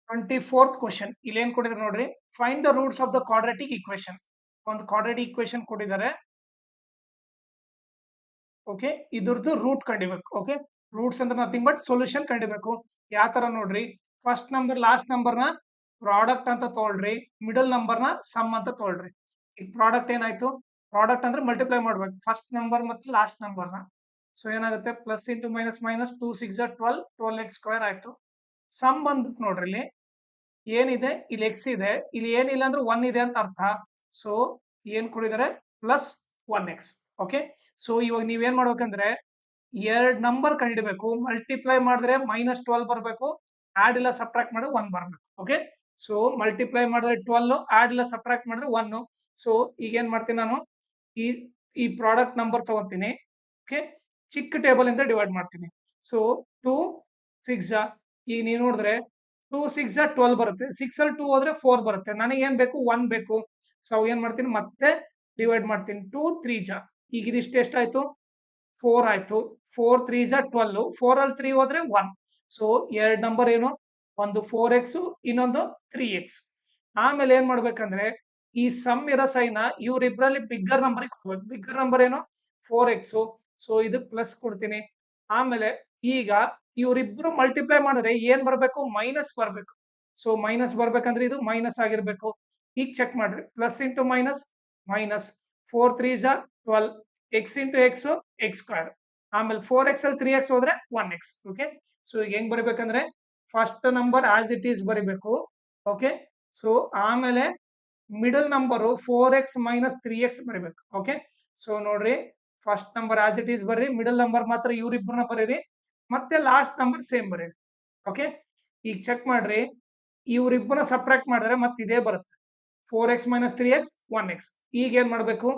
24th question ಇಲ್ಲಿ ಏನ್ ಕೊಟ್ಟಿದ್ದಾರೆ ನೋಡ್ರಿ. Find the roots of the quadratic equation. ಒಂದು ಕ್ವಾಡ್ರಾಟಿಕ್ ಈಕ್ವೇಶನ್ ಕೊಟ್ಟಿದ್ದಾರೆ. ಓಕೆ, ಇದ್ರದ್ದು ರೂಟ್ ಕಂಡಿಬೇಕು. ಓಕೆ, ರೂಟ್ಸ್ ಅಂದ್ರೆ ನಥಿಂಗ್ ಬಟ್ ಸೊಲ್ಯೂಷನ್ ಕಂಡಿಬೇಕು. ಯಾವ ತರ ನೋಡ್ರಿ, ಫಸ್ಟ್ ನಂಬರ್ ಲಾಸ್ಟ್ ನಂಬರ್ ನ ಪ್ರಾಡಕ್ಟ್ ಅಂತ ತಗೊಳ್ರಿ, ಮಿಡಲ್ ನಂಬರ್ ನ ಸಮ್ ಅಂತ ತಗೊಳ್ರಿ. ಈಗ ಪ್ರಾಡಕ್ಟ್ ಏನಾಯ್ತು, ಪ್ರಾಡಕ್ಟ್ ಅಂದ್ರೆ ಮಲ್ಟಿಪ್ಲೈ ಮಾಡ್ಬೇಕು ಫಸ್ಟ್ ನಂಬರ್ ಮತ್ತೆ ಲಾಸ್ಟ್ ನಂಬರ್ ನ. ಸೊ ಏನಾಗುತ್ತೆ, plus into minus minus 2 6 12 12x² ಆಯ್ತು. ಸಮ್ ಬಂದ್ಬಿಟ್ಟು ನೋಡ್ರಿ, ಇಲ್ಲಿ ಏನಿದೆ, ಇಲ್ಲಿ ಎಕ್ಸ್ ಇದೆ, ಇಲ್ಲಿ ಏನಿಲ್ಲ ಅಂದ್ರೆ 1 ಇದೆ ಅಂತ ಅರ್ಥ. ಸೊ ಏನ್ ಕೊಡಿದ್ದಾರೆ, ಪ್ಲಸ್ 1x. ಓಕೆ, ಸೊ ಇವಾಗ ನೀವೇನ್ ಮಾಡ್ಬೇಕಂದ್ರೆ ಎರಡ್ ನಂಬರ್ ಕಂಡಿಡ್ಬೇಕು. ಮಲ್ಟಿಪ್ಲೈ ಮಾಡಿದ್ರೆ -12 ಬರಬೇಕು, ಆಡ್ ಇಲ್ಲ ಸಬ್ಟ್ರಾಕ್ಟ್ ಮಾಡಿದ್ರೆ 1 ಬರಬೇಕು. ಓಕೆ, ಸೊ ಮಲ್ಟಿಪ್ಲೈ ಮಾಡಿದ್ರೆ 12, ಆಡ್ ಇಲ್ಲ ಸಬ್ಟ್ರಾಕ್ಟ್ ಮಾಡಿದ್ರೆ 1. ಸೊ ಈಗ ಏನ್ ಮಾಡ್ತೀನಿ ನಾನು, ಈ ಪ್ರಾಡಕ್ಟ್ ನಂಬರ್ ತಗೋತೀನಿ. ಓಕೆ, ಚಿಕ್ಕ ಟೇಬಲ್ ಇಂದ ಡಿವೈಡ್ ಮಾಡ್ತೀನಿ. ಸೊ 2 6 ಈಗ ನೀವು ನೋಡಿದ್ರೆ 2 6 12 ಬರುತ್ತೆ. 6 ಅಲ್ಲಿ 2 ಹೋದ್ರೆ 4 ಬರುತ್ತೆ. ನನಗೆ ಏನ್ ಬೇಕು, 1 ಬೇಕು. ಸೊ ಏನ್ ಮಾಡ್ತೀನಿ, ಮತ್ತೆ ಡಿವೈಡ್ ಮಾಡ್ತೀನಿ. 2 3 ಈಗ ಇದಿಷ್ಟು ಎಷ್ಟಾಯ್ತು, 4 ಆಯ್ತು. 4 3 12, 4 ಅಲ್ಲಿ 3 ಹೋದ್ರೆ 1. ಸೊ ಎರಡ್ ನಂಬರ್ ಏನು, ಒಂದು 4x ಇನ್ನೊಂದು 3x. ಆಮೇಲೆ ಏನ್ ಮಾಡ್ಬೇಕಂದ್ರೆ ಈ ಸಮ್ ಇರೋ ಸೈನ್ ಇವ್ರಿಬ್ರಲ್ಲಿ ಬಿಗ್ಗರ್ ನಂಬರ್ ಕೊಡ್ಬೇಕು. ಬಿಗ್ಗರ್ ನಂಬರ್ ಏನು, 4x. ಸೊ ಇದಕ್ಕೆ ಪ್ಲಸ್ ಕೊಡ್ತೀನಿ. ಆಮೇಲೆ ಈಗ ಇವ್ರಿಬ್ರು ಮಲ್ಟಿಪ್ಲೈ ಮಾಡಿದ್ರೆ ಏನ್ ಬರ್ಬೇಕು, ಮೈನಸ್ ಬರ್ಬೇಕು. ಸೊ ಮೈನಸ್ ಬರ್ಬೇಕಂದ್ರೆ ಇದು ಮೈನಸ್ ಆಗಿರ್ಬೇಕು. ಈಗ ಚೆಕ್ ಮಾಡ್ರಿ, plus into minus minus, 4 3 12, x into X x². ಆಮೇಲೆ 4x ಅಲ್ಲಿ 3x ಹೋದ್ರೆ 1x. ಓಕೆ, ಸೊ ಈಗ ಹೆಂಗ್ ಬರಿಬೇಕಂದ್ರೆ first number as it is ಬರಿಬೇಕು. ಓಕೆ, ಸೊ ಆಮೇಲೆ middle number 4x minus 3x ಬರಿಬೇಕು. ಓಕೆ, ಸೊ ನೋಡ್ರಿ, first number as it is ಬರ್ರಿ, ಮಿಡಲ್ ನಂಬರ್ ಮಾತ್ರ ಇವ್ರಿಬ್ರನ್ನ ಬರೀರಿ, ಮತ್ತೆ ಲಾಸ್ಟ್ ನಂಬರ್ ಸೇಮ್ ಬರೀರಿ. ಓಕೆ, ಈಗ ಚೆಕ್ ಮಾಡ್ರಿ, ಇವ್ರಿಬ್ಬರನ್ನ ಸಬ್ಟ್ರಾಕ್ಟ್ ಮಾಡಿದ್ರೆ ಮತ್ತೆ ಇದೇ ಬರುತ್ತೆ, 4x ಮೈನಸ್ 3x 1x. ಈಗ ಏನ್ ಮಾಡ್ಬೇಕು,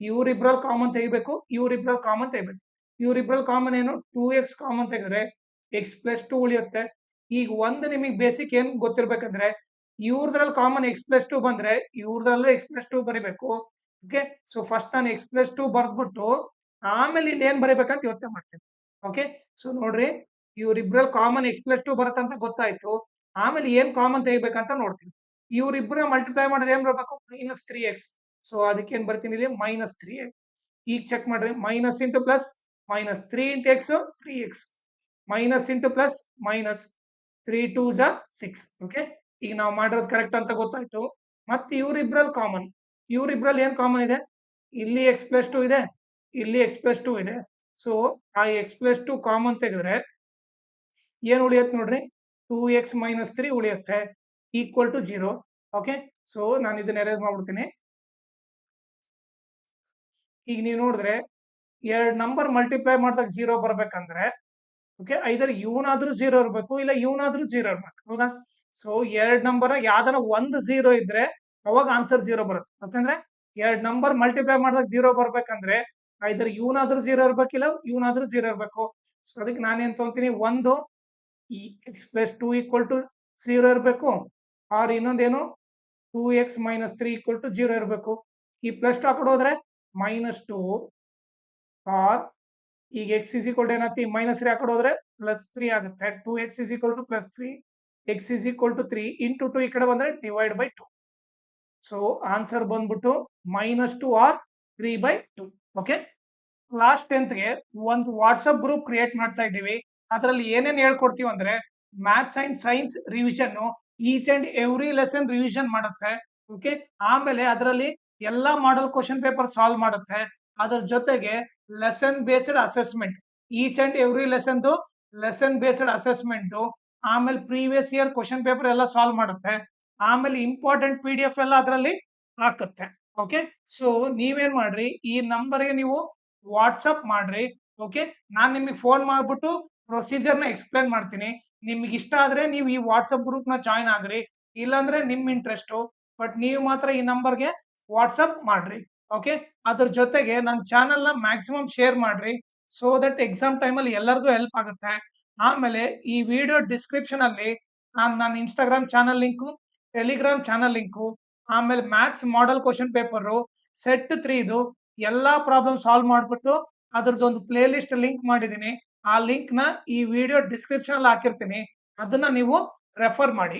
ಇವ್ರಿಬ್ರಲ್ಲಿ ಕಾಮನ್ ತೆಗಿಬೇಕು, ಇವ್ರಿಬ್ರಲ್ಲಿ ಕಾಮನ್ ತೆಗಿಬೇಕು. ಇವ್ರಿಬ್ರಲ್ಲಿ ಕಾಮನ್ ಏನು, 2x ಕಾಮನ್ ತೆಗೆದ್ರೆ x ಪ್ಲಸ್ 2 ಉಳಿಯುತ್ತೆ. ಈಗ ಒಂದು ನಿಮಗೆ ಬೇಸಿಕ್ ಏನ್ ಗೊತ್ತಿರ್ಬೇಕಂದ್ರೆ ಇವ್ರದ್ರಲ್ಲಿ ಕಾಮನ್ x ಪ್ಲಸ್ 2 ಬಂದ್ರೆ ಇವ್ರದ್ರಲ್ಲೂ x ಪ್ಲಸ್ 2 ಬರಿಬೇಕು. ಓಕೆ, ಸೊ ಫಸ್ಟ್ ನಾನು x ಪ್ಲಸ್ 2 ಬರ್ದ್ಬಿಟ್ಟು ಆಮೇಲೆ ಇಲ್ಲಿ ಏನ್ ಬರಿಬೇಕಂತ ಯೋಚನೆ ಮಾಡ್ತೀನಿ. ಓಕೆ, ಸೊ ನೋಡ್ರಿ, ಇವ್ರಿಬ್ರಲ್ಲಿ ಕಾಮನ್ x ಪ್ಲಸ್ 2 ಬರುತ್ತಂತ ಗೊತ್ತಾಯ್ತು. ಆಮೇಲೆ ಏನ್ ಕಾಮನ್ ತೆಗಿಬೇಕಂತ ನೋಡ್ತೀನಿ. ಇವ್ರಿಬ್ರ ಮಲ್ಟಿಪ್ಲೈ ಮಾಡಿದ್ರೆ ಏನ್ ಬರ್ಬೇಕು, -3x. ಸೊ ಅದಕ್ಕೆ ಏನ್ ಬರ್ತೀನಿ, ಇಲ್ಲಿ -3x. ಈಗ ಚೆಕ್ ಮಾಡ್ರಿ, minus into plus minus, 3 into X 3x, minus into plus minus, 3 2 6. Okay, ಈಗ ನಾವು ಮಾಡಿರೋದು ಕರೆಕ್ಟ್ ಅಂತ ಗೊತ್ತಾಯ್ತು. ಮತ್ತೆ ಇವ್ರಿಬ್ರಲ್ಲಿ ಕಾಮನ್, ಇವ್ರಿಬ್ರಲ್ಲಿ ಏನ್ ಕಾಮನ್ ಇದೆ, ಇಲ್ಲಿ x ಪ್ಲಸ್ 2 ಇದೆ, ಇಲ್ಲಿ x ಪ್ಲಸ್ 2 ಇದೆ. ಸೊ ಆ x ಪ್ಲಸ್ 2 ಕಾಮನ್ ತೆಗೆದ್ರೆ ಏನ್ ಉಳಿಯುತ್ತೆ ನೋಡ್ರಿ, 2x ಮೈನಸ್ 3 ಉಳಿಯುತ್ತೆ, ಈಕ್ವಲ್ ಟು 0. ಓಕೆ, ಸೊ ನಾನು ಇದನ್ನ ಎರೇಸ್ ಮಾಡ್ಬಿಡ್ತೀನಿ. ಈಗ ನೀವು ನೋಡಿದ್ರೆ ಎರಡ್ ನಂಬರ್ ಮಲ್ಟಿಪ್ಲೈ ಮಾಡಿದಾಗ 0 ಬರ್ಬೇಕಂದ್ರೆ ಓಕೆ, ಐದರ್ ಇವನಾದ್ರೂ 0 ಇರ್ಬೇಕು, ಇಲ್ಲ ಇವನಾದ್ರೂ 0 ಇರ್ಬೇಕು. ಹೌದಾ, ಸೊ ಎರಡ್ ನಂಬರ್ ಯಾವ್ದಾರ ಒಂದು 0 ಇದ್ರೆ ಅವಾಗ ಆನ್ಸರ್ 0 ಬರುತ್ತೆ. ಯಾಕಂದ್ರೆ ಎರಡ್ ನಂಬರ್ ಮಲ್ಟಿಪ್ಲೈ ಮಾಡಿದಾಗ 0 ಬರ್ಬೇಕಂದ್ರೆ ಐದರ್ ಇವನಾದ್ರೂ 0 ಇರ್ಬೇಕಿಲ್ಲ, ಇವನಾದ್ರೂ 0 ಇರ್ಬೇಕು. ಸೊ ಅದಕ್ಕೆ ನಾನೇನ್ ತೊಗೊಂತೀನಿ, ಒಂದು ಈ x ಪ್ಲಸ್ 2 ಈಕ್ವಲ್ ಟು 0 ಇರಬೇಕು, ಆರ್ ಇನ್ನೊಂದೇನು 2x ಮೈನಸ್ 3 ಈಕ್ವಲ್ ಟು 0 ಇರಬೇಕು. ಈ ಪ್ಲಸ್ 2 ಆ ಕಡೆ ಹೋದ್ರೆ -2, ಆರ್ ಈಗ x ಇಸ್ ಈಕ್ವಲ್ ಟು ಏನತ್ತಿ, -3 ಆ ಕಡೆ ಹೋದ್ರೆ +3 ಆಗುತ್ತೆ. 2x is equal to +3, x is equal to 3 into 2 ಈ ಕಡೆ ಬಂದ್ರೆ ಡಿವೈಡ್ ಬೈ 2. ಸೊ ಆನ್ಸರ್ ಬಂದ್ಬಿಟ್ಟು -2 ಆರ್ 3/2. ಓಕೆ, ಲಾಸ್ಟ್ 10th ಒಂದು ವಾಟ್ಸ್ಆಪ್ ಗ್ರೂಪ್ ಕ್ರಿಯೇಟ್ ಮಾಡ್ತಾ ಇದ್ದೀವಿ. ಅದರಲ್ಲಿ ಏನೇನ್ ಹೇಳ್ಕೊಡ್ತೀವಿ ಅಂದ್ರೆ maths and science revision, each and every lesson revision ಮಾಡುತ್ತೆ. ಓಕೆ, ಆಮೇಲೆ ಅದರಲ್ಲಿ ಎಲ್ಲಾ ಮಾಡಲ್ ಕ್ವಶನ್ ಪೇಪರ್ ಸಾಲ್ವ್ ಮಾಡುತ್ತೆ. ಅದರ ಜೊತೆಗೆ lesson based assessment, each and every lesson based assessment, ಆಮೇಲೆ ಪ್ರೀವಿಯಸ್ ಇಯರ್ ಕ್ವಶನ್ ಪೇಪರ್ ಎಲ್ಲ ಸಾಲ್ವ್ ಮಾಡುತ್ತೆ. ಆಮೇಲೆ ಇಂಪಾರ್ಟೆಂಟ್ PDF ಎಲ್ಲ ಅದರಲ್ಲಿ ಹಾಕುತ್ತೆ. ಓಕೆ, ಸೊ ನೀವೇನ್ ಮಾಡ್ರಿ, ಈ ನಂಬರ್ಗೆ ನೀವು ವಾಟ್ಸಪ್ ಮಾಡ್ರಿ. ಓಕೆ, ನಾನ್ ನಿಮಗೆ ಫೋನ್ ಮಾಡ್ಬಿಟ್ಟು ಪ್ರೊಸೀಜರ್ ನ ಎಕ್ಸ್ಪ್ಲೇನ್ ಮಾಡ್ತೀನಿ. ನಿಮ್ಗೆ ಇಷ್ಟ ಆದ್ರೆ ನೀವು ಈ ವಾಟ್ಸಪ್ ಗ್ರೂಪ್ ನ ಜಾಯ್ನ್ ಆಗ್ರಿ, ಇಲ್ಲಾಂದ್ರೆ ನಿಮ್ ಇಂಟ್ರೆಸ್ಟ್. ಬಟ್ ನೀವು ಮಾತ್ರ ಈ ನಂಬರ್ಗೆ ವಾಟ್ಸಪ್ ಮಾಡ್ರಿ. ಓಕೆ, ಅದ್ರ ಜೊತೆಗೆ ನನ್ನ ಚಾನೆಲ್ ನ ಮ್ಯಾಕ್ಸಿಮಮ್ ಶೇರ್ ಮಾಡ್ರಿ, ಸೋ ದಟ್ ಎಕ್ಸಾಮ್ ಟೈಮ್ ಅಲ್ಲಿ ಎಲ್ಲರಿಗೂ ಹೆಲ್ಪ್ ಆಗುತ್ತೆ. ಆಮೇಲೆ ಈ ವಿಡಿಯೋ ಡಿಸ್ಕ್ರಿಪ್ಷನ್ ಅಲ್ಲಿ ನನ್ನ Instagram channel link, Telegram channel link, ಆಮೇಲೆ maths model question paper set 3 ಎಲ್ಲಾ ಪ್ರಾಬ್ಲಮ್ ಸಾಲ್ವ್ ಮಾಡ್ಬಿಟ್ಟು ಅದ್ರದ್ದೊಂದು ಪ್ಲೇ ಲಿಸ್ಟ್ ಲಿಂಕ್ ಮಾಡಿದೀನಿ. ಆ ಲಿಂಕ್ ನ ಈ ವಿಡಿಯೋ ಡಿಸ್ಕ್ರಿಪ್ಷನ್ ಅಲ್ಲಿ ಹಾಕಿರ್ತೀನಿ, ಅದನ್ನ ನೀವು ರೆಫರ್ ಮಾಡಿ.